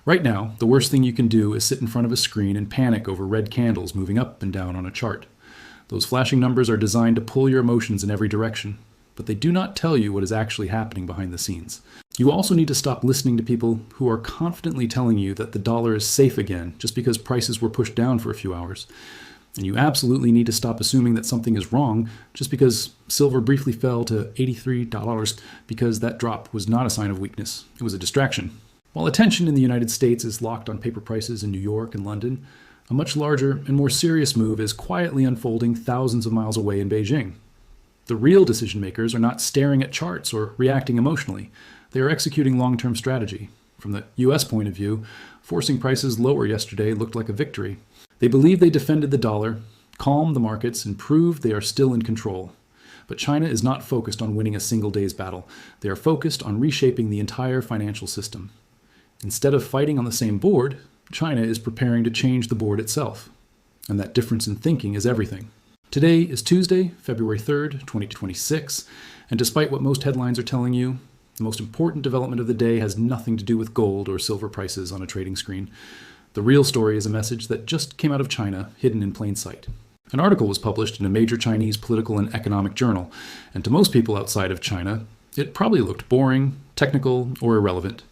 Right now, the worst thing you can do is sit in front of a screen and panic over red candles moving up and down on a chart. Those flashing numbers are designed to pull your emotions in every direction, but they do not tell you what is actually happening behind the scenes. You also need to stop listening to people who are confidently telling you that the dollar is safe again just because prices were pushed down for a few hours. And you absolutely need to stop assuming that something is wrong just because silver briefly fell to $83 because that drop was not a sign of weakness. It was a distraction. While attention in the United States is locked on paper prices in New York and London, a much larger and more serious move is quietly unfolding thousands of miles away in Beijing. The real decision makers are not staring at charts or reacting emotionally. They are executing long-term strategy. From the US point of view, forcing prices lower yesterday looked like a victory. They believe they defended the dollar, calmed the markets, and proved they are still in control. But China is not focused on winning a single day's battle. They are focused on reshaping the entire financial system. Instead of fighting on the same board, China is preparing to change the board itself. And that difference in thinking is everything. Today is Tuesday, February 3rd, 2026, and despite what most headlines are telling you, the most important development of the day has nothing to do with gold or silver prices on a trading screen. The real story is a message that just came out of China, hidden in plain sight. An article was published in a major Chinese political and economic journal, and to most people outside of China, it probably looked boring, technical, or irrelevant.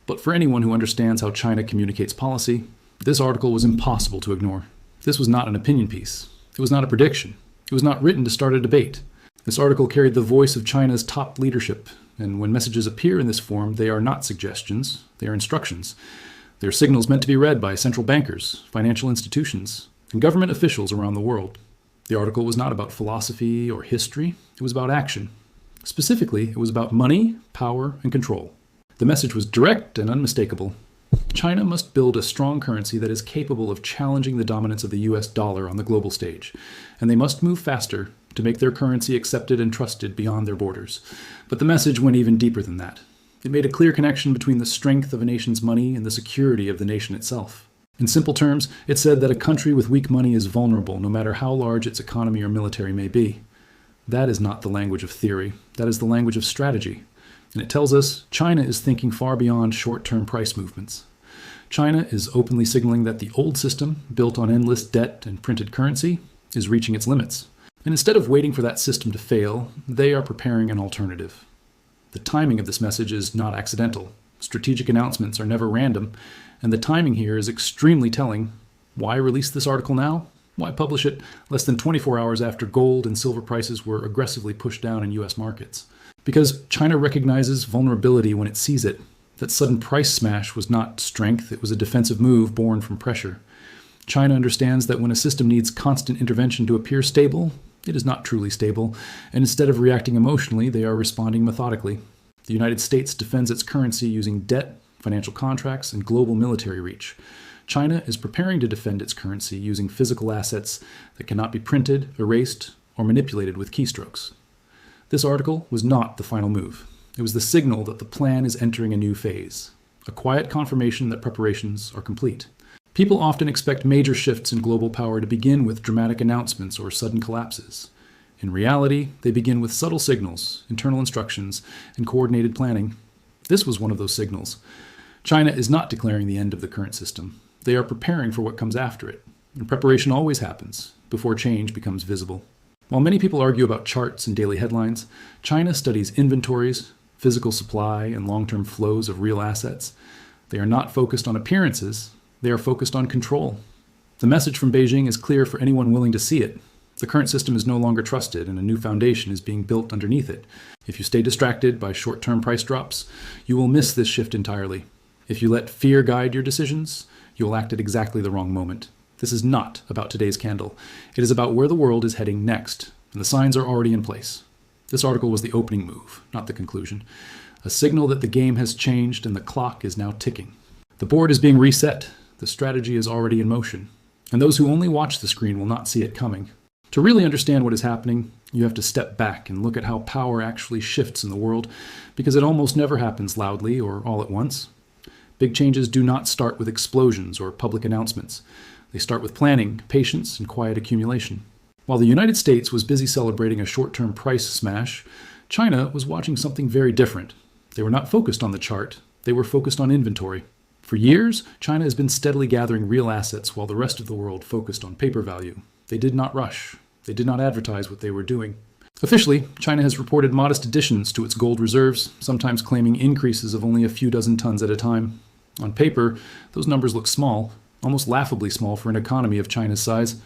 But for anyone who understands how China communicates policy, this article was impossible to ignore. This was not an opinion piece. It was not a prediction. It was not written to start a debate. This article carried the voice of China's top leadership, and when messages appear in this form, they are not suggestions, they are instructions. They are signals meant to be read by central bankers, financial institutions, and government officials around the world. The article was not about philosophy or history, it was about action. Specifically, it was about money, power, and control. The message was direct and unmistakable. China must build a strong currency that is capable of challenging the dominance of the US dollar on the global stage, and they must move faster to make their currency accepted and trusted beyond their borders. But the message went even deeper than that. It made a clear connection between the strength of a nation's money and the security of the nation itself. In simple terms, it said that a country with weak money is vulnerable no matter how large its economy or military may be. That is not the language of theory. That is the language of strategy. And it tells us China is thinking far beyond short-term price movements. China is openly signaling that the old system, built on endless debt and printed currency, is reaching its limits. And instead of waiting for that system to fail, they are preparing an alternative. The timing of this message is not accidental. Strategic announcements are never random, and the timing here is extremely telling. Why release this article now? Why publish it less than 24 hours after gold and silver prices were aggressively pushed down in US markets? Because China recognizes vulnerability when it sees it. That sudden price smash was not strength, it was a defensive move born from pressure. China understands that when a system needs constant intervention to appear stable, it is not truly stable, and instead of reacting emotionally, they are responding methodically. The United States defends its currency using debt, financial contracts, and global military reach. China is preparing to defend its currency using physical assets that cannot be printed, erased, or manipulated with keystrokes. This article was not the final move. It was the signal that the plan is entering a new phase, a quiet confirmation that preparations are complete. People often expect major shifts in global power to begin with dramatic announcements or sudden collapses. In reality, they begin with subtle signals, internal instructions, and coordinated planning. This was one of those signals. China is not declaring the end of the current system. They are preparing for what comes after it. And preparation always happens, before change becomes visible. While many people argue about charts and daily headlines, China studies inventories, physical supply, and long-term flows of real assets. They are not focused on appearances, they are focused on control. The message from Beijing is clear for anyone willing to see it. The current system is no longer trusted, and a new foundation is being built underneath it. If you stay distracted by short-term price drops, you will miss this shift entirely. If you let fear guide your decisions, you will act at exactly the wrong moment. This is not about today's candle. It is about where the world is heading next, and the signs are already in place. This article was the opening move, not the conclusion. A signal that the game has changed and the clock is now ticking. The board is being reset. The strategy is already in motion. And those who only watch the screen will not see it coming. To really understand what is happening, you have to step back and look at how power actually shifts in the world, because it almost never happens loudly or all at once. Big changes do not start with explosions or public announcements. They start with planning, patience, and quiet accumulation. While the United States was busy celebrating a short-term price smash, China was watching something very different. They were not focused on the chart, they were focused on inventory. For years, China has been steadily gathering real assets while the rest of the world focused on paper value. They did not rush. They did not advertise what they were doing. Officially, China has reported modest additions to its gold reserves, sometimes claiming increases of only a few dozen tons at a time. On paper, those numbers look small, almost laughably small for an economy of China's size.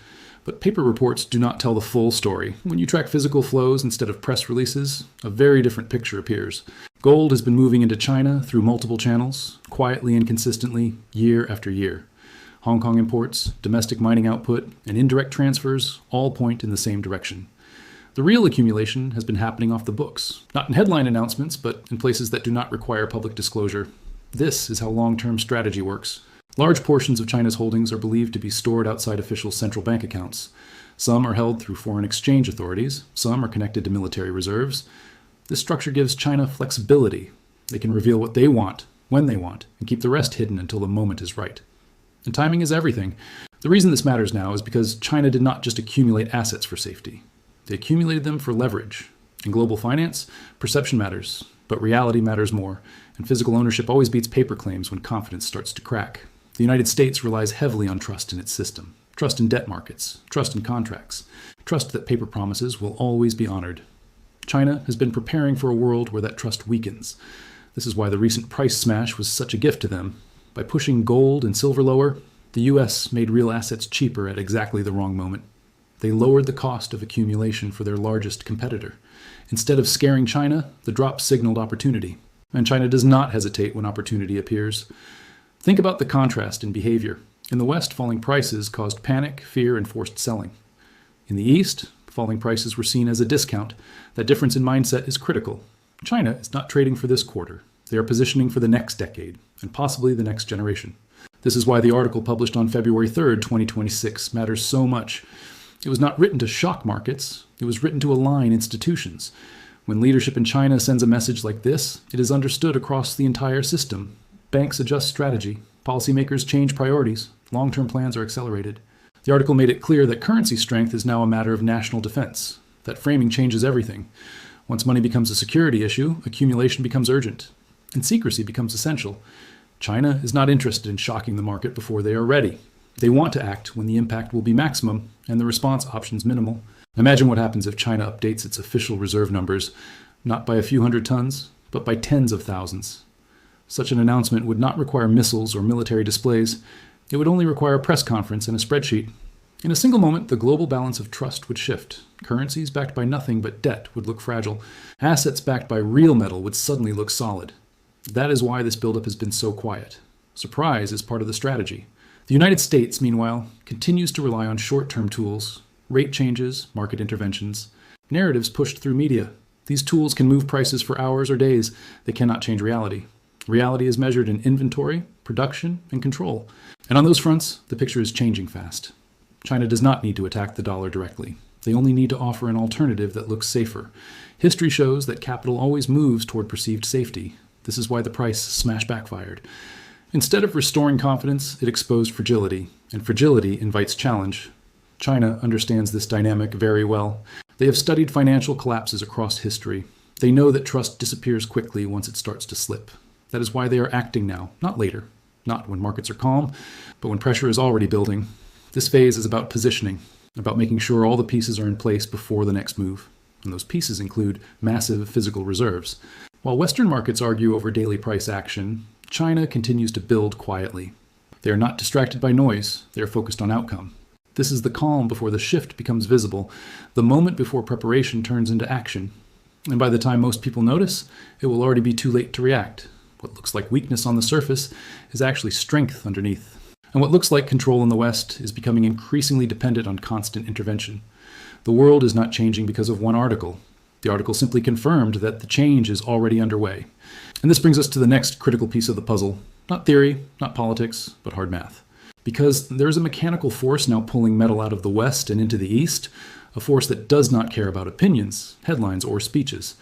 But paper reports do not tell the full story. When you track physical flows instead of press releases, a very different picture appears. Gold has been moving into China through multiple channels, quietly and consistently, year after year. Hong Kong imports, domestic mining output, and indirect transfers all point in the same direction. The real accumulation has been happening off the books, not in headline announcements, but in places that do not require public disclosure. This is how long-term strategy works. Large portions of China's holdings are believed to be stored outside official central bank accounts. Some are held through foreign exchange authorities, some are connected to military reserves. This structure gives China flexibility. They can reveal what they want, when they want, and keep the rest hidden until the moment is right. And timing is everything. The reason this matters now is because China did not just accumulate assets for safety. They accumulated them for leverage. In global finance, perception matters, but reality matters more, and physical ownership always beats paper claims when confidence starts to crack. The United States relies heavily on trust in its system, trust in debt markets, trust in contracts, trust that paper promises will always be honored. China has been preparing for a world where that trust weakens. This is why the recent price smash was such a gift to them. By pushing gold and silver lower, the U.S. made real assets cheaper at exactly the wrong moment. They lowered the cost of accumulation for their largest competitor. Instead of scaring China, the drop signaled opportunity. And China does not hesitate when opportunity appears. Think about the contrast in behavior. In the West, falling prices caused panic, fear, and forced selling. In the East, falling prices were seen as a discount. That difference in mindset is critical. China is not trading for this quarter. They are positioning for the next decade, and possibly the next generation. This is why the article published on February 3rd, 2026 matters so much. It was not written to shock markets. It was written to align institutions. When leadership in China sends a message like this, it is understood across the entire system. Banks adjust strategy. Policymakers change priorities. Long-term plans are accelerated. The article made it clear that currency strength is now a matter of national defense. That framing changes everything. Once money becomes a security issue, accumulation becomes urgent, and secrecy becomes essential. China is not interested in shocking the market before they are ready. They want to act when the impact will be maximum and the response options minimal. Imagine what happens if China updates its official reserve numbers, not by a few hundred tons, but by tens of thousands. Such an announcement would not require missiles or military displays. It would only require a press conference and a spreadsheet. In a single moment, the global balance of trust would shift. Currencies backed by nothing but debt would look fragile. Assets backed by real metal would suddenly look solid. That is why this buildup has been so quiet. Surprise is part of the strategy. The United States, meanwhile, continues to rely on short-term tools, rate changes, market interventions, narratives pushed through media. These tools can move prices for hours or days. They cannot change reality. Reality is measured in inventory, production, and control. And on those fronts, the picture is changing fast. China does not need to attack the dollar directly. They only need to offer an alternative that looks safer. History shows that capital always moves toward perceived safety. This is why the price smash backfired. Instead of restoring confidence, it exposed fragility, and fragility invites challenge. China understands this dynamic very well. They have studied financial collapses across history. They know that trust disappears quickly once it starts to slip. That is why they are acting now, not later, not when markets are calm, but when pressure is already building. This phase is about positioning, about making sure all the pieces are in place before the next move. And those pieces include massive physical reserves. While Western markets argue over daily price action, China continues to build quietly. They are not distracted by noise. They are focused on outcome. This is the calm before the shift becomes visible, the moment before preparation turns into action. And by the time most people notice, it will already be too late to react. What looks like weakness on the surface is actually strength underneath. And what looks like control in the West is becoming increasingly dependent on constant intervention. The world is not changing because of one article. The article simply confirmed that the change is already underway. And this brings us to the next critical piece of the puzzle. Not theory, not politics, but hard math. Because there's a mechanical force now pulling metal out of the West and into the East, a force that does not care about opinions, headlines, or speeches.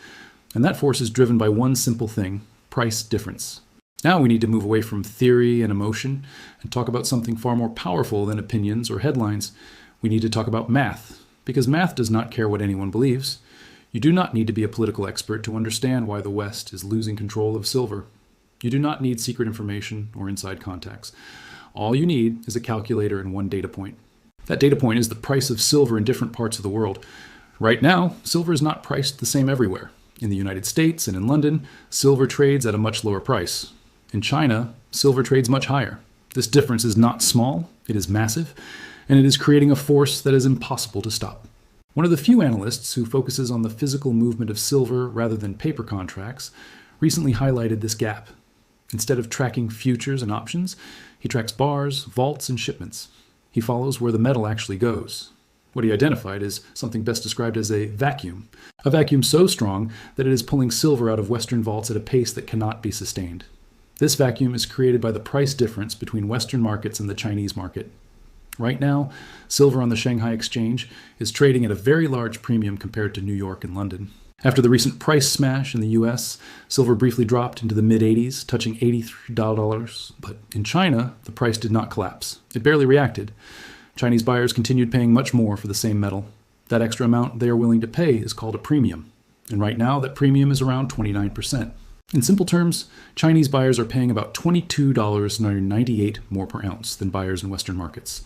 And that force is driven by one simple thing: price difference. Now we need to move away from theory and emotion and talk about something far more powerful than opinions or headlines. We need to talk about math, because math does not care what anyone believes. You do not need to be a political expert to understand why the West is losing control of silver. You do not need secret information or inside contacts. All you need is a calculator and one data point. That data point is the price of silver in different parts of the world. Right now, silver is not priced the same everywhere. In the United States and in London, silver trades at a much lower price. In China, silver trades much higher. This difference is not small, it is massive, and it is creating a force that is impossible to stop. One of the few analysts who focuses on the physical movement of silver rather than paper contracts recently highlighted this gap. Instead of tracking futures and options, he tracks bars, vaults, and shipments. He follows where the metal actually goes. What he identified is something best described as a vacuum so strong that it is pulling silver out of Western vaults at a pace that cannot be sustained. This vacuum is created by the price difference between Western markets and the Chinese market. Right now, silver on the Shanghai Exchange is trading at a very large premium compared to New York and London. After the recent price smash in the US, silver briefly dropped into the mid-80s, touching $83, but in China, the price did not collapse. It barely reacted. Chinese buyers continued paying much more for the same metal. That extra amount they are willing to pay is called a premium, and right now that premium is around 29%. In simple terms, Chinese buyers are paying about $22.98 more per ounce than buyers in Western markets.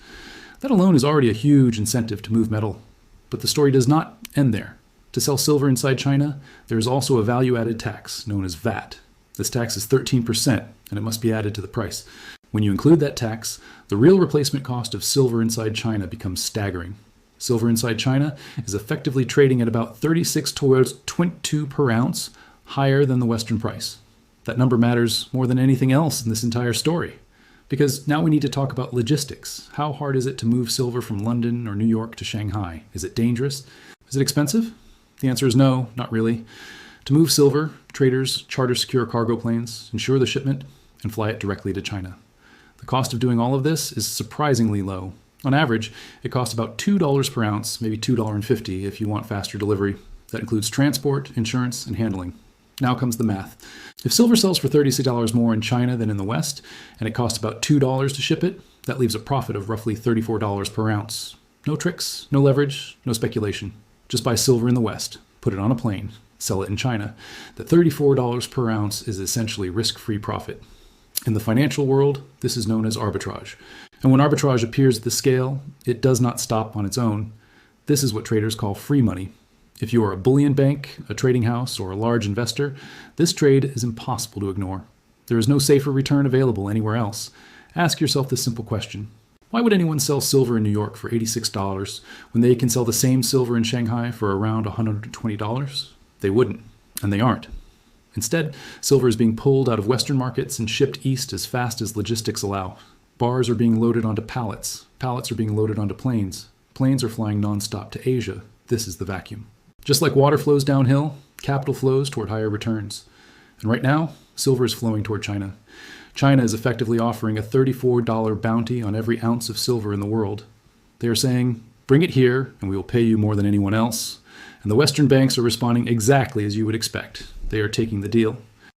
That alone is already a huge incentive to move metal, but the story does not end there. To sell silver inside China, there is also a value-added tax known as VAT. This tax is 13%, and it must be added to the price. When you include that tax, the real replacement cost of silver inside China becomes staggering. Silver inside China is effectively trading at about 36 towards 22 per ounce, higher than the Western price. That number matters more than anything else in this entire story. Because now we need to talk about logistics. How hard is it to move silver from London or New York to Shanghai? Is it dangerous? Is it expensive? The answer is no, not really. To move silver, traders charter secure cargo planes, insure the shipment, and fly it directly to China. The cost of doing all of this is surprisingly low. On average, it costs about $2 per ounce, maybe $2.50 if you want faster delivery. That includes transport, insurance, and handling. Now comes the math. If silver sells for $36 more in China than in the West, and it costs about $2 to ship it, that leaves a profit of roughly $34 per ounce. No tricks, no leverage, no speculation. Just buy silver in the West, put it on a plane, sell it in China. The $34 per ounce is essentially risk-free profit. In the financial world, this is known as arbitrage. And when arbitrage appears at the scale, it does not stop on its own. This is what traders call free money. If you are a bullion bank, a trading house, or a large investor, this trade is impossible to ignore. There is no safer return available anywhere else. Ask yourself this simple question. Why would anyone sell silver in New York for $86 when they can sell the same silver in Shanghai for around $120? They wouldn't, and they aren't. Instead, silver is being pulled out of Western markets and shipped east as fast as logistics allow. Bars are being loaded onto pallets. Pallets are being loaded onto planes. Planes are flying nonstop to Asia. This is the vacuum. Just like water flows downhill, capital flows toward higher returns. And right now, silver is flowing toward China. China is effectively offering a $34 bounty on every ounce of silver in the world. They are saying, bring it here and we will pay you more than anyone else. And the Western banks are responding exactly as you would expect. They are taking the deal.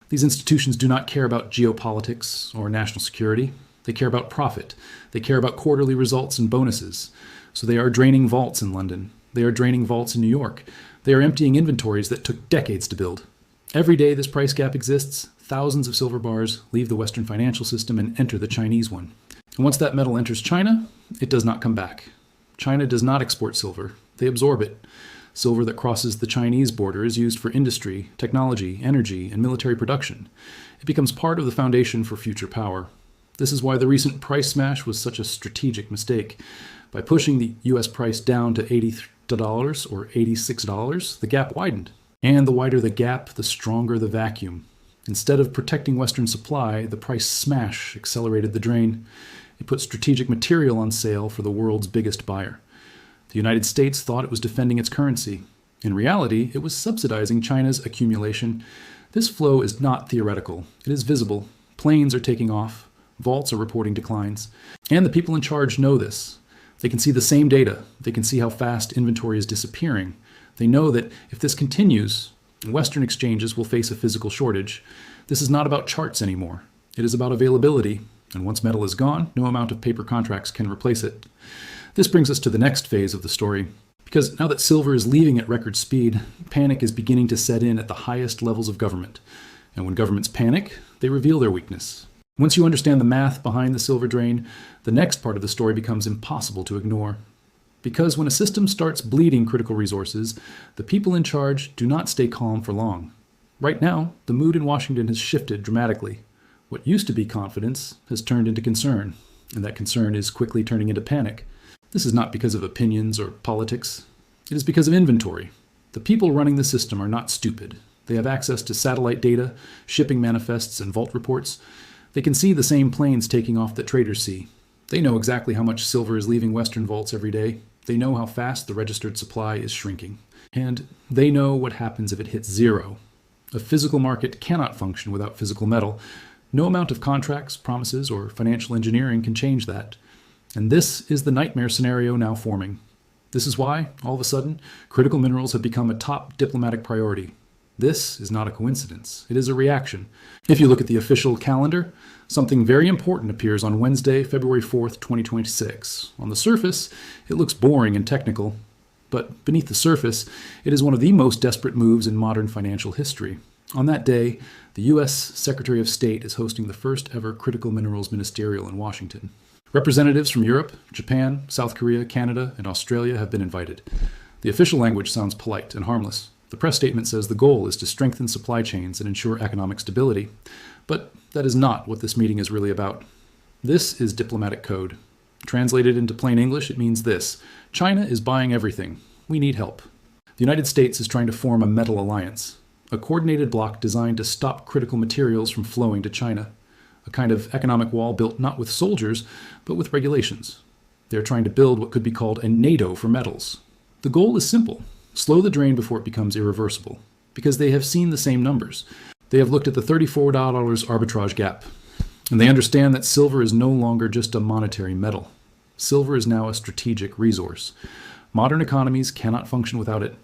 These institutions do not care about geopolitics or national security. They care about profit. They care about quarterly results and bonuses. So they are draining vaults in London. They are draining vaults in New York. They are emptying inventories that took decades to build. Every day this price gap exists, thousands of silver bars leave the Western financial system and enter the Chinese one. And once that metal enters China, it does not come back. China does not export silver. They absorb it. Silver that crosses the Chinese border is used for industry, technology, energy, and military production. It becomes part of the foundation for future power. This is why the recent price smash was such a strategic mistake. By pushing the US price down to $83 or $86, the gap widened. And the wider the gap, the stronger the vacuum. Instead of protecting Western supply, the price smash accelerated the drain. It put strategic material on sale for the world's biggest buyer. The United States thought it was defending its currency. In reality, it was subsidizing China's accumulation. This flow is not theoretical. It is visible. Planes are taking off. Vaults are reporting declines. And the people in charge know this. They can see the same data. They can see how fast inventory is disappearing. They know that if this continues, Western exchanges will face a physical shortage. This is not about charts anymore. It is about availability. And once metal is gone, no amount of paper contracts can replace it. This brings us to the next phase of the story. Because now that silver is leaving at record speed, panic is beginning to set in at the highest levels of government. And when governments panic, they reveal their weakness. Once you understand the math behind the silver drain, the next part of the story becomes impossible to ignore. Because when a system starts bleeding critical resources, the people in charge do not stay calm for long. Right now, the mood in Washington has shifted dramatically. What used to be confidence has turned into concern, and that concern is quickly turning into panic. This is not because of opinions or politics. It is because of inventory. The people running the system are not stupid. They have access to satellite data, shipping manifests, and vault reports. They can see the same planes taking off that traders see. They know exactly how much silver is leaving Western vaults every day. They know how fast the registered supply is shrinking. And they know what happens if it hits zero. A physical market cannot function without physical metal. No amount of contracts, promises, or financial engineering can change that. And this is the nightmare scenario now forming. This is why, all of a sudden, critical minerals have become a top diplomatic priority. This is not a coincidence. It is a reaction. If you look at the official calendar, something very important appears on Wednesday, February 4th, 2026. On the surface, it looks boring and technical, but beneath the surface, it is one of the most desperate moves in modern financial history. On that day, the U.S. Secretary of State is hosting the first ever Critical Minerals Ministerial in Washington. Representatives from Europe, Japan, South Korea, Canada, and Australia have been invited. The official language sounds polite and harmless. The press statement says the goal is to strengthen supply chains and ensure economic stability. But that is not what this meeting is really about. This is diplomatic code. Translated into plain English, it means this: China is buying everything. We need help. The United States is trying to form a metal alliance, a coordinated bloc designed to stop critical materials from flowing to China, a kind of economic wall built not with soldiers, but with regulations. They are trying to build what could be called a NATO for metals. The goal is simple: slow the drain before it becomes irreversible, because they have seen the same numbers. They have looked at the $34 arbitrage gap, and they understand that silver is no longer just a monetary metal. Silver is now a strategic resource. Modern economies cannot function without it.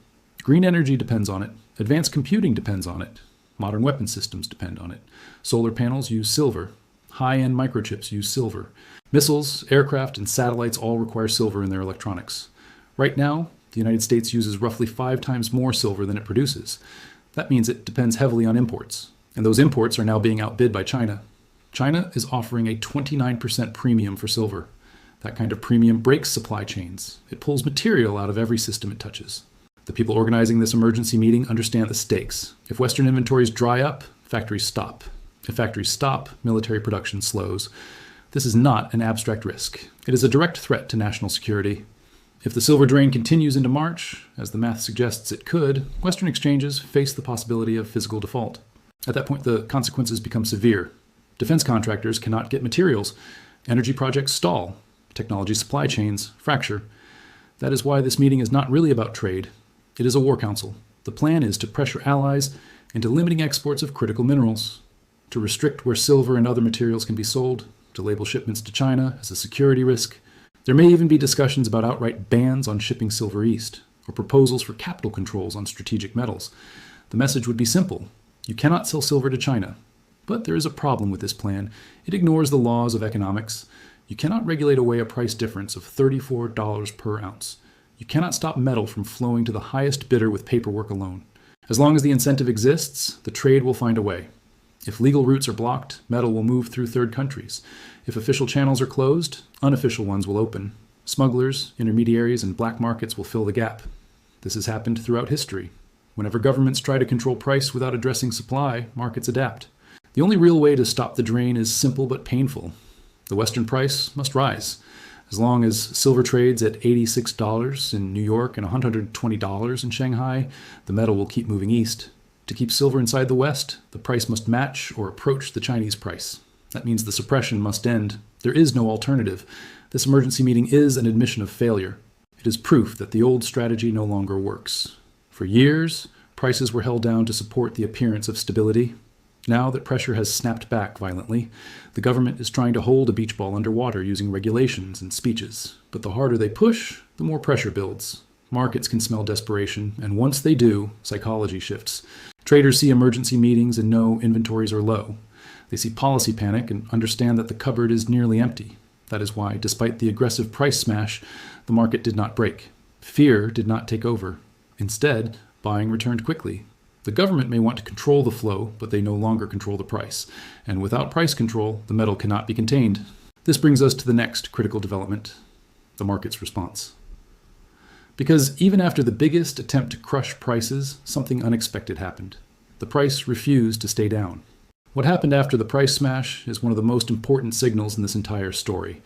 Green energy depends on it. Advanced computing depends on it. Modern weapon systems depend on it. Solar panels use silver. High-end microchips use silver. Missiles, aircraft, and satellites all require silver in their electronics. Right now, the United States uses roughly 5 times more silver than it produces. That means it depends heavily on imports, and those imports are now being outbid by China. China is offering a 29% premium for silver. That kind of premium breaks supply chains. It pulls material out of every system it touches. The people organizing this emergency meeting understand the stakes. If Western inventories dry up, factories stop. If factories stop, military production slows. This is not an abstract risk. It is a direct threat to national security. If the silver drain continues into March, as the math suggests it could, Western exchanges face the possibility of physical default. At that point, the consequences become severe. Defense contractors cannot get materials. Energy projects stall. Technology supply chains fracture. That is why this meeting is not really about trade. It is a war council. The plan is to pressure allies into limiting exports of critical minerals, to restrict where silver and other materials can be sold, to label shipments to China as a security risk. There may even be discussions about outright bans on shipping silver east, or proposals for capital controls on strategic metals. The message would be simple: you cannot sell silver to China. But there is a problem with this plan. It ignores the laws of economics. You cannot regulate away a price difference of $34 per ounce. You cannot stop metal from flowing to the highest bidder with paperwork alone. As long as the incentive exists, the trade will find a way. If legal routes are blocked, metal will move through third countries. If official channels are closed, unofficial ones will open. Smugglers, intermediaries, and black markets will fill the gap. This has happened throughout history. Whenever governments try to control price without addressing supply, markets adapt. The only real way to stop the drain is simple but painful. The Western price must rise. As long as silver trades at $86 in New York and $120 in Shanghai, the metal will keep moving east. To keep silver inside the West, the price must match or approach the Chinese price. That means the suppression must end. There is no alternative. This emergency meeting is an admission of failure. It is proof that the old strategy no longer works. For years, prices were held down to support the appearance of stability. Now that pressure has snapped back violently, the government is trying to hold a beach ball underwater using regulations and speeches. But the harder they push, the more pressure builds. Markets can smell desperation, and once they do, psychology shifts. Traders see emergency meetings and know inventories are low. They see policy panic and understand that the cupboard is nearly empty. That is why, despite the aggressive price smash, the market did not break. Fear did not take over. Instead, buying returned quickly. The The government may want to control the flow, but they no longer control the price. And without price control, the metal cannot be contained. This brings us to the next critical development, the market's response. Because even after the biggest attempt to crush prices, something unexpected happened. The price refused to stay down. What happened after the price smash is one of the most important signals in this entire story,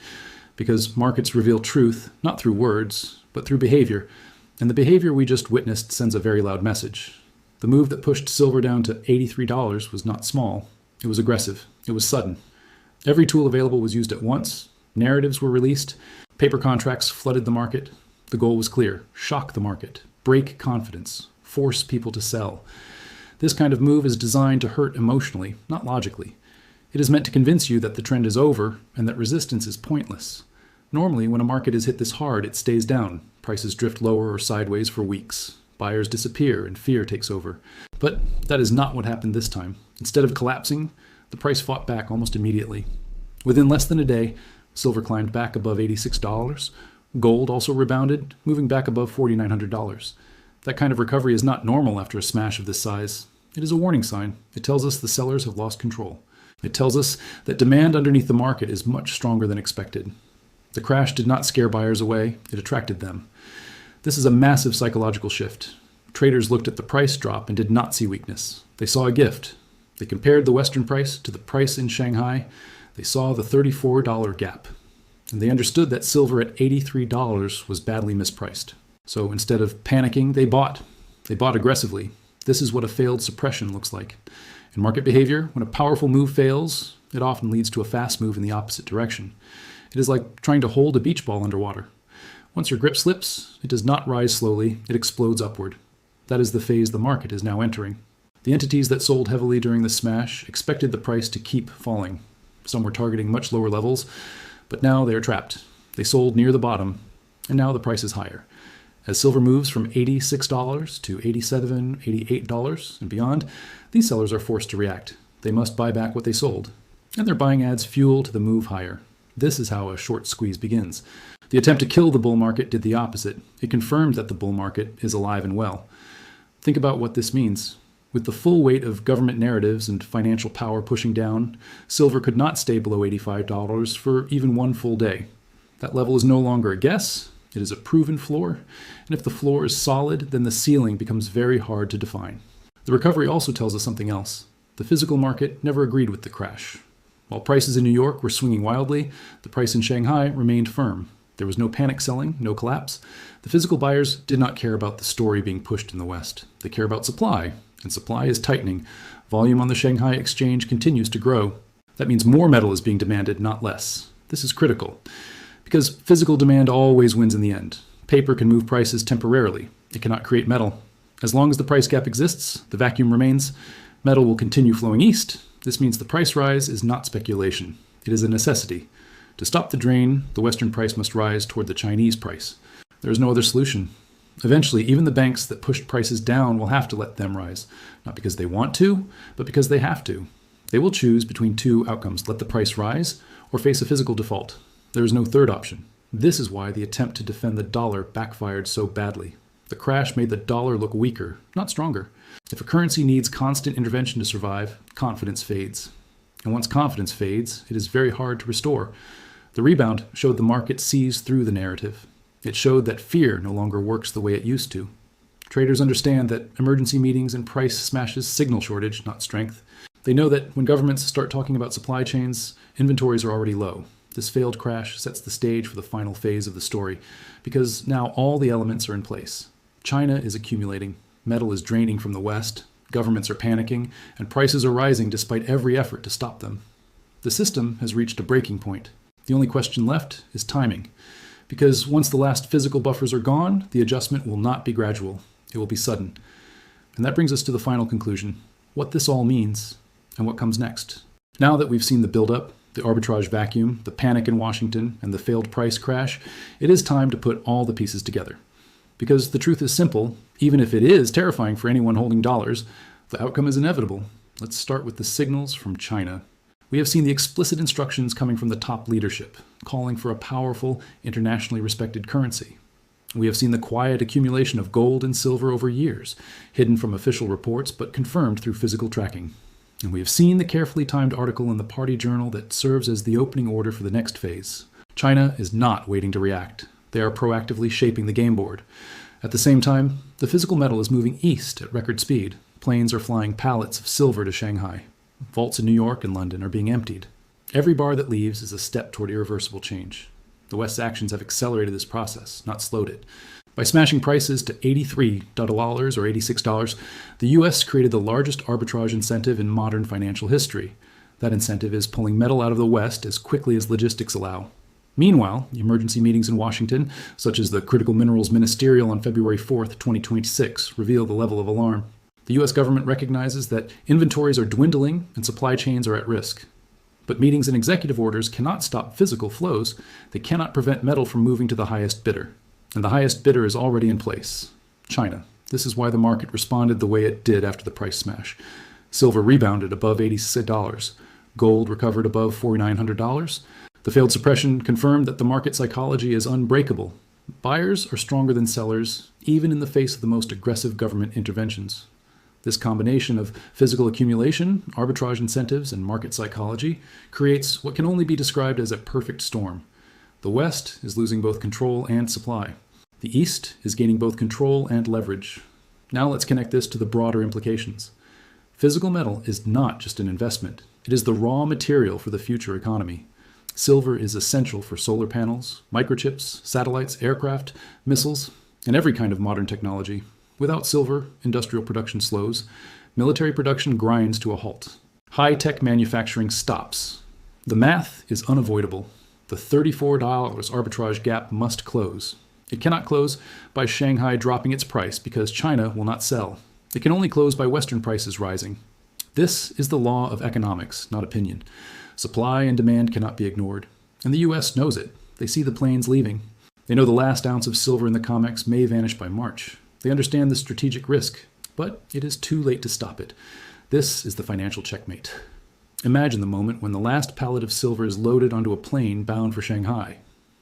because markets reveal truth not through words, but through behavior, and the behavior we just witnessed sends a very loud message. The move that pushed silver down to $83 was not small. It was aggressive. It was sudden. Every tool available was used at once. Narratives were released. Paper contracts flooded the market. The goal was clear: shock the market, break confidence, force people to sell. This kind of move is designed to hurt emotionally, not logically. It is meant to convince you that the trend is over and that resistance is pointless. Normally, when a market is hit this hard, it stays down. Prices drift lower or sideways for weeks. Buyers disappear and fear takes over. But that is not what happened this time. Instead of collapsing, the price fought back almost immediately. Within less than a day, silver climbed back above $86. Gold also rebounded, moving back above $4,900. That kind of recovery is not normal after a smash of this size. It is a warning sign. It tells us the sellers have lost control. It tells us that demand underneath the market is much stronger than expected. The crash did not scare buyers away. It attracted them. This is a massive psychological shift. Traders looked at the price drop and did not see weakness. They saw a gift. They compared the Western price to the price in Shanghai. They saw the $34 gap. And they understood that silver at $83 was badly mispriced. So instead of panicking, they bought. They bought aggressively. This is what a failed suppression looks like. In market behavior, when a powerful move fails, it often leads to a fast move in the opposite direction. It is like trying to hold a beach ball underwater. Once your grip slips, it does not rise slowly, it explodes upward. That is the phase the market is now entering. The entities that sold heavily during the smash expected the price to keep falling. Some were targeting much lower levels, but now they are trapped. They sold near the bottom, and now the price is higher. As silver moves from $86 to $87, $88 and beyond, these sellers are forced to react. They must buy back what they sold, and their buying adds fuel to the move higher. This is how a short squeeze begins. The attempt to kill the bull market did the opposite. It confirmed that the bull market is alive and well. Think about what this means. With the full weight of government narratives and financial power pushing down, silver could not stay below $85 for even one full day. That level is no longer a guess. It is a proven floor, and if the floor is solid, then the ceiling becomes very hard to define. The recovery also tells us something else. The physical market never agreed with the crash. While prices in New York were swinging wildly, the price in Shanghai remained firm. There was no panic selling, no collapse. The physical buyers did not care about the story being pushed in the West. They care about supply, and supply is tightening. Volume on the Shanghai exchange continues to grow. That means more metal is being demanded, not less. This is critical, because physical demand always wins in the end. Paper can move prices temporarily. It cannot create metal. As long as the price gap exists, the vacuum remains, metal will continue flowing east. This means the price rise is not speculation. It is a necessity. To stop the drain, the Western price must rise toward the Chinese price. There is no other solution. Eventually, even the banks that pushed prices down will have to let them rise, not because they want to, but because they have to. They will choose between two outcomes: let the price rise or face a physical default. There is no third option. This is why the attempt to defend the dollar backfired so badly. The crash made the dollar look weaker, not stronger. If a currency needs constant intervention to survive, confidence fades. And once confidence fades, it is very hard to restore. The rebound showed the market sees through the narrative. It showed that fear no longer works the way it used to. Traders understand that emergency meetings and price smashes signal shortage, not strength. They know that when governments start talking about supply chains, inventories are already low. This failed crash sets the stage for the final phase of the story, because now all the elements are in place. China is accumulating, metal is draining from the West, governments are panicking, and prices are rising despite every effort to stop them. The system has reached a breaking point. The only question left is timing, because once the last physical buffers are gone, the adjustment will not be gradual. It will be sudden. And that brings us to the final conclusion: what this all means and what comes next. Now that we've seen the buildup, the arbitrage vacuum, the panic in Washington, and the failed price crash, it is time to put all the pieces together. Because the truth is simple: even if it is terrifying for anyone holding dollars, the outcome is inevitable. Let's start with the signals from China. We have seen the explicit instructions coming from the top leadership, calling for a powerful, internationally respected currency. We have seen the quiet accumulation of gold and silver over years, hidden from official reports but confirmed through physical tracking. And we have seen the carefully timed article in the Party Journal that serves as the opening order for the next phase. China is not waiting to react. They are proactively shaping the game board. At the same time, the physical metal is moving east at record speed. Planes are flying pallets of silver to Shanghai. Vaults in New York and London are being emptied. Every bar that leaves is a step toward irreversible change. The West's actions have accelerated this process, not slowed it. By smashing prices to $83 or $86, the U.S. created the largest arbitrage incentive in modern financial history. That incentive is pulling metal out of the West as quickly as logistics allow. Meanwhile, emergency meetings in Washington, such as the Critical Minerals Ministerial on February 4, 2026, reveal the level of alarm. The U.S. government recognizes that inventories are dwindling and supply chains are at risk. But meetings and executive orders cannot stop physical flows. They cannot prevent metal from moving to the highest bidder. And the highest bidder is already in place: China. This is why the market responded the way it did after the price smash. Silver rebounded above $86. Gold recovered above $4,900. The failed suppression confirmed that the market psychology is unbreakable. Buyers are stronger than sellers, even in the face of the most aggressive government interventions. This combination of physical accumulation, arbitrage incentives, and market psychology creates what can only be described as a perfect storm. The West is losing both control and supply. The East is gaining both control and leverage. Now let's connect this to the broader implications. Physical metal is not just an investment. It is the raw material for the future economy. Silver is essential for solar panels, microchips, satellites, aircraft, missiles, and every kind of modern technology. Without silver, industrial production slows. Military production grinds to a halt. High-tech manufacturing stops. The math is unavoidable. The $34 arbitrage gap must close. It cannot close by Shanghai dropping its price because China will not sell. It can only close by Western prices rising. This is the law of economics, not opinion. Supply and demand cannot be ignored. And the U.S. knows it. They see the planes leaving. They know the last ounce of silver in the COMEX may vanish by March. They understand the strategic risk, but it is too late to stop it. This is the financial checkmate. Imagine the moment when the last pallet of silver is loaded onto a plane bound for Shanghai.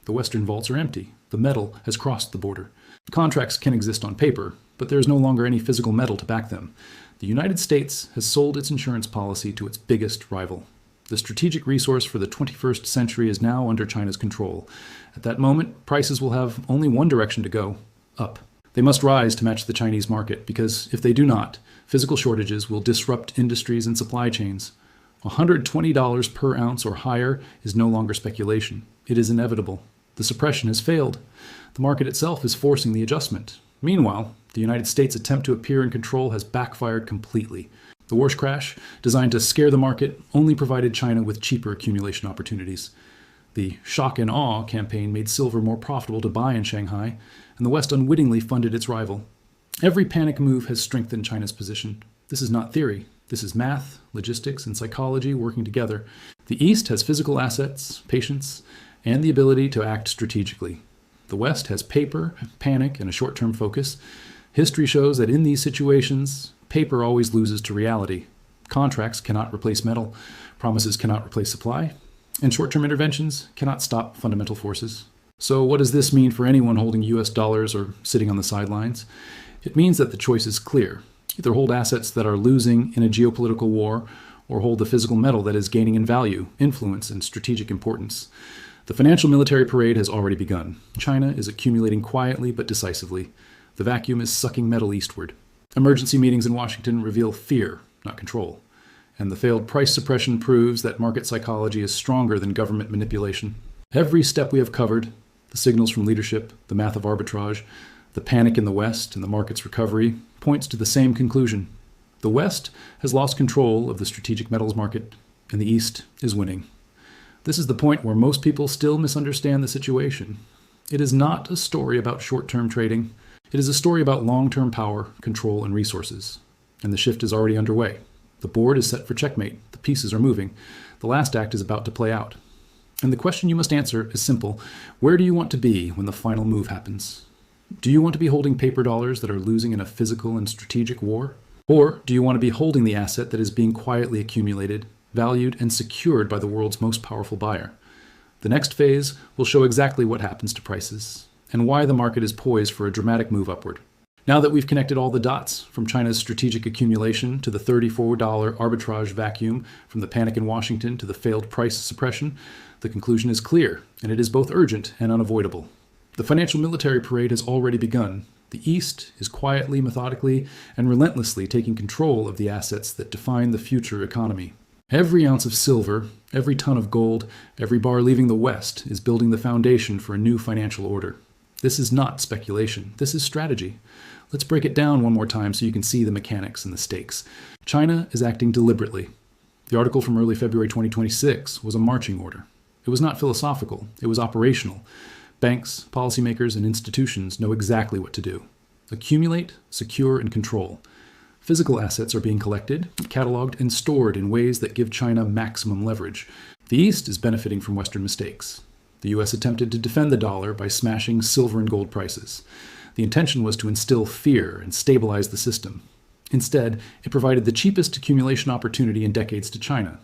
The Western vaults are empty. The metal has crossed the border. Contracts can exist on paper, but there is no longer any physical metal to back them. The United States has sold its insurance policy to its biggest rival. The strategic resource for the 21st century is now under China's control. At that moment, prices will have only one direction to go: up. They must rise to match the Chinese market, because if they do not, physical shortages will disrupt industries and supply chains. $120 per ounce or higher is no longer speculation. It is inevitable. The suppression has failed. The market itself is forcing the adjustment. Meanwhile, the United States' attempt to appear in control has backfired completely. The worst crash, designed to scare the market, only provided China with cheaper accumulation opportunities. The shock and awe campaign made silver more profitable to buy in Shanghai, and the West unwittingly funded its rival. Every panic move has strengthened China's position. This is not theory. This is math, logistics, and psychology working together. The East has physical assets, patience, and the ability to act strategically. The West has paper, panic, and a short-term focus. History shows that in these situations, paper always loses to reality. Contracts cannot replace metal, promises cannot replace supply, and short-term interventions cannot stop fundamental forces. So what does this mean for anyone holding US dollars or sitting on the sidelines? It means that the choice is clear. Either hold assets that are losing in a geopolitical war, or hold the physical metal that is gaining in value, influence, and strategic importance. The financial military parade has already begun. China is accumulating quietly but decisively. The vacuum is sucking metal eastward. Emergency meetings in Washington reveal fear, not control. And the failed price suppression proves that market psychology is stronger than government manipulation. Every step we have covered, the signals from leadership, the math of arbitrage, the panic in the West, and the market's recovery, points to the same conclusion. The West has lost control of the strategic metals market, and the East is winning. This is the point where most people still misunderstand the situation. It is not a story about short-term trading. It is a story about long-term power, control, and resources. And the shift is already underway. The board is set for checkmate. The pieces are moving. The last act is about to play out. And the question you must answer is simple. Where do you want to be when the final move happens? Do you want to be holding paper dollars that are losing in a physical and strategic war? Or do you want to be holding the asset that is being quietly accumulated, valued, and secured by the world's most powerful buyer? The next phase will show exactly what happens to prices. and why the market is poised for a dramatic move upward. Now that we've connected all the dots, from China's strategic accumulation to the $34 arbitrage vacuum, from the panic in Washington to the failed price suppression, the conclusion is clear, and it is both urgent and unavoidable. The financial military parade has already begun. The East is quietly, methodically, and relentlessly taking control of the assets that define the future economy. Every ounce of silver, every ton of gold, every bar leaving the West is building the foundation for a new financial order. This is not speculation. This is strategy. Let's break it down one more time so you can see the mechanics and the stakes. China is acting deliberately. The article from early February 2026 was a marching order. It was not philosophical. It was operational. Banks, policymakers, and institutions know exactly what to do. Accumulate, secure, and control. Physical assets are being collected, cataloged, and stored in ways that give China maximum leverage. The East is benefiting from Western mistakes. The U.S. attempted to defend the dollar by smashing silver and gold prices. The intention was to instill fear and stabilize the system. Instead, it provided the cheapest accumulation opportunity in decades to China.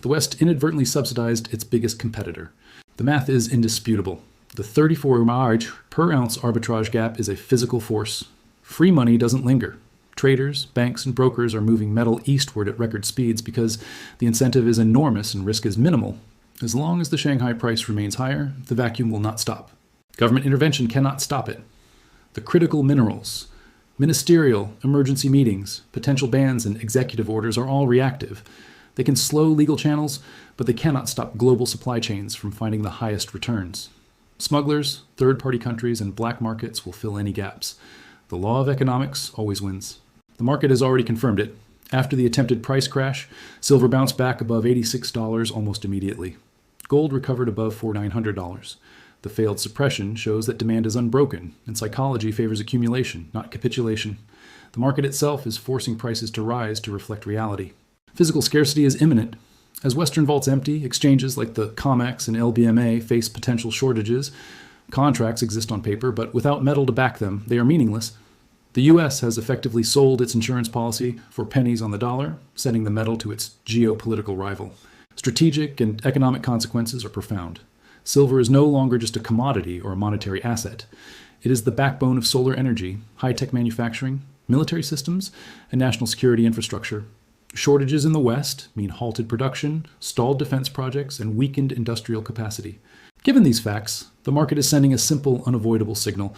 The West inadvertently subsidized its biggest competitor. The math is indisputable. The 34 marge per ounce arbitrage gap is a physical force. Free money doesn't linger. Traders, banks, and brokers are moving metal eastward at record speeds because the incentive is enormous and risk is minimal. As long as the Shanghai price remains higher, the vacuum will not stop. Government intervention cannot stop it. The critical minerals, ministerial, emergency meetings, potential bans, and executive orders are all reactive. They can slow legal channels, but they cannot stop global supply chains from finding the highest returns. Smugglers, third-party countries, and black markets will fill any gaps. The law of economics always wins. The market has already confirmed it. After the attempted price crash, silver bounced back above $86 almost immediately. Gold recovered above $4,900. The failed suppression shows that demand is unbroken, and psychology favors accumulation, not capitulation. The market itself is forcing prices to rise to reflect reality. Physical scarcity is imminent. As Western vaults empty, exchanges like the COMEX and LBMA face potential shortages. Contracts exist on paper, but without metal to back them, they are meaningless. The U.S. has effectively sold its insurance policy for pennies on the dollar, sending the metal to its geopolitical rival. Strategic and economic consequences are profound. Silver is no longer just a commodity or a monetary asset. It is the backbone of solar energy, high-tech manufacturing, military systems, and national security infrastructure. Shortages in the West mean halted production, stalled defense projects, and weakened industrial capacity. Given these facts, the market is sending a simple, unavoidable signal.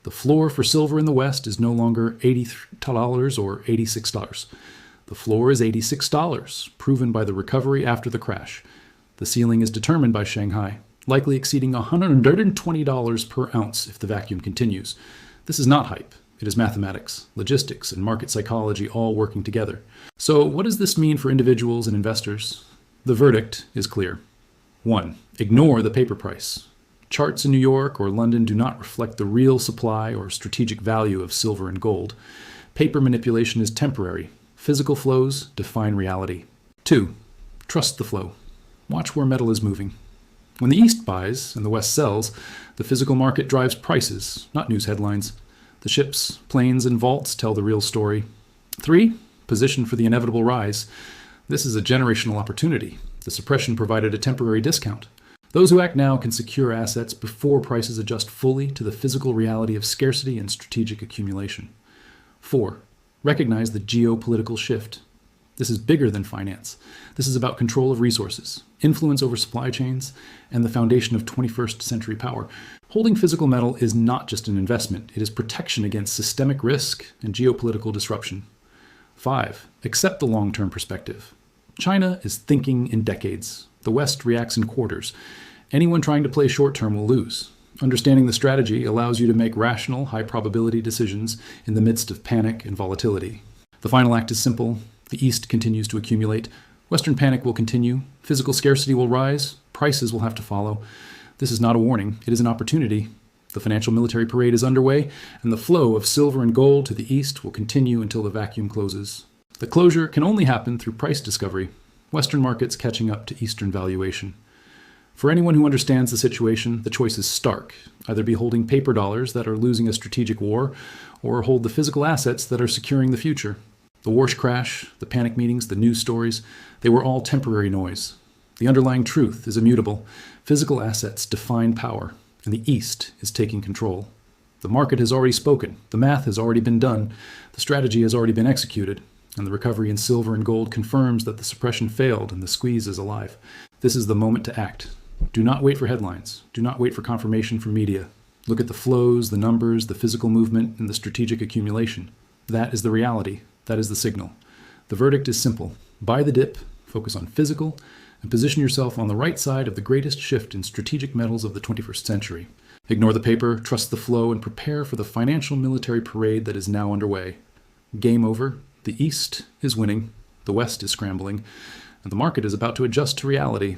The floor for silver in the West is no longer $80 or $86. The floor is $86, proven by the recovery after the crash. The ceiling is determined by Shanghai, likely exceeding $120 per ounce if the vacuum continues. This is not hype. It is mathematics, logistics, and market psychology all working together. So what does this mean for individuals and investors? The verdict is clear. 1. Ignore the paper price. Charts in New York or London do not reflect the real supply or strategic value of silver and gold. Paper manipulation is temporary. Physical flows define reality. 2. Trust the flow. Watch where metal is moving. When the East buys and the West sells, the physical market drives prices, not news headlines. The ships, planes, and vaults tell the real story. 3. Position for the inevitable rise. This is a generational opportunity. The suppression provided a temporary discount. Those who act now can secure assets before prices adjust fully to the physical reality of scarcity and strategic accumulation. 4. Recognize the geopolitical shift. This is bigger than finance. This is about control of resources, influence over supply chains, and the foundation of 21st century power. Holding physical metal is not just an investment. It is protection against systemic risk and geopolitical disruption. 5. Accept the long-term perspective. China is thinking in decades. The West reacts in quarters. Anyone trying to play short-term will lose. Understanding the strategy allows you to make rational, high-probability decisions in the midst of panic and volatility. The final act is simple. The East continues to accumulate. Western panic will continue. Physical scarcity will rise. Prices will have to follow. This is not a warning. It is an opportunity. The financial military parade is underway, and the flow of silver and gold to the East will continue until the vacuum closes. The closure can only happen through price discovery. Western markets catching up to Eastern valuation. For anyone who understands the situation, the choice is stark. Either be holding paper dollars that are losing a strategic war, or hold the physical assets that are securing the future. The Warsh crash, the panic meetings, the news stories, they were all temporary noise. The underlying truth is immutable. Physical assets define power, and the East is taking control. The market has already spoken, the math has already been done, the strategy has already been executed, and the recovery in silver and gold confirms that the suppression failed and the squeeze is alive. This is the moment to act. Do not wait for headlines. Do not wait for confirmation from media. Look at the flows, the numbers, the physical movement, and the strategic accumulation. That is the reality. That is the signal. The verdict is simple. Buy the dip, focus on physical, and position yourself on the right side of the greatest shift in strategic metals of the 21st century. Ignore the paper, trust the flow, and prepare for the financial military parade that is now underway. Game over. The East is winning, the West is scrambling, and the market is about to adjust to reality.